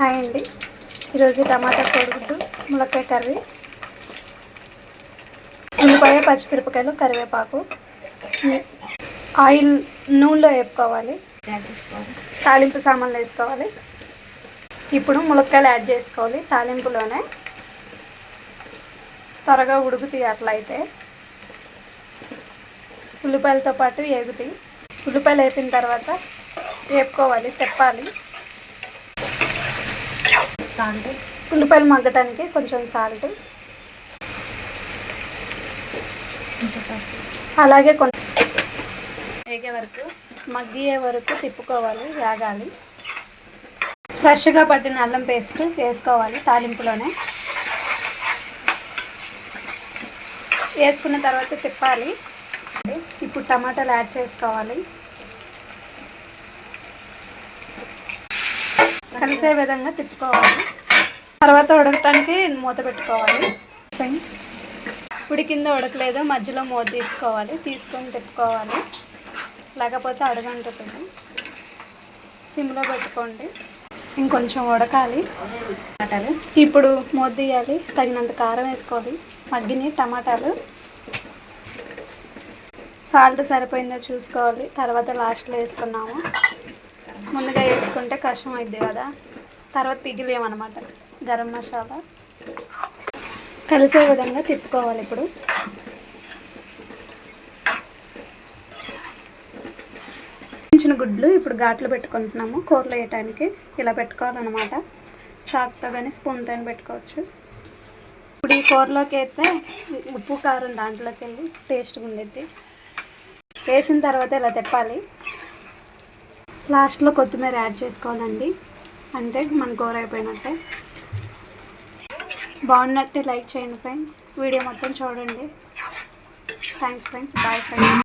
Hi అండి. ఈరోజు టమాటా కోడిగుడ్డు ములక్కాయ కర్రీ, ఉల్లిపాయ పచ్చిమిరపకాయలు కరివేపాకు ఆయిల్ నూనెలో వేపుకోవాలి. తాలింపు సామాన్లు వేసుకోవాలి. ఇప్పుడు ములక్కాయలు యాడ్ చేసుకోవాలి. తాలింపులోనే త్వరగా ఉడుకుతాయి. అట్లయితే ఉల్లిపాయలతో పాటు వేగుతాయి. ఉల్లిపాయలు వేపిన తర్వాత వేపుకోవాలి, తెప్పాలి. సాల్ట్, ఉల్లిపాయలు మగ్గటానికి కొంచెం సాల్ట్, అలాగే కొంచెం వేగే వరకు మగ్గియే వరకు తిప్పుకోవాలి, వేగాలి. ఫ్రెష్గా పట్టిన అల్లం పేస్ట్ వేసుకోవాలి. తాలింపులోనే వేసుకున్న తర్వాత తిప్పాలి. ఇప్పుడు టమాటాలు యాడ్ చేసుకోవాలి. కలిసే విధంగా తిప్పుకోవాలి. తర్వాత ఉడకటానికి మూత పెట్టుకోవాలి. ఫ్రెండ్స్, ఉడికిందో ఉడకలేదో మధ్యలో మూత తీసుకోవాలి. తీసుకొని తిప్పుకోవాలి, లేకపోతే అడుగంటుతుంది. సిమ్లో పెట్టుకోండి. ఇంకొంచెం ఉడకాలి టమాటాలు. ఇప్పుడు మూత తీయాలి. తగినంత కారం వేసుకోవాలి. మగ్గిని టమాటాలు, సాల్ట్ సరిపోయిందో చూసుకోవాలి. తర్వాత లాస్ట్లో వేసుకున్నాము. ముందుగా వేసుకుంటే కష్టం అయింది కదా, తర్వాత పిగిలేమన్నమాట. గరం మసాలా కలిసే విధంగా తిప్పుకోవాలి. ఇప్పుడు చిన్న గుడ్లు ఇప్పుడు ఘాట్లు పెట్టుకుంటున్నాము. కూరలో వేయటానికి ఇలా పెట్టుకోవాలన్నమాట. చాక్తో కానీ స్పూన్తో కానీ పెట్టుకోవచ్చు. ఇప్పుడు ఈ కూరలోకి అయితే ఉప్పు కారం దాంట్లోకి వెళ్ళి టేస్ట్గా ఉండేది. వేసిన తర్వాత ఇలా తిప్పాలి. లాస్ట్లో కొత్తిమీర యాడ్ చేసుకోవాలండి. అంటే మన కూర అయిపోయినట్టే. బాగున్నట్టే లైక్ చేయండి ఫ్రెండ్స్. వీడియో మొత్తం చూడండి. Thanks friends. Bye friends.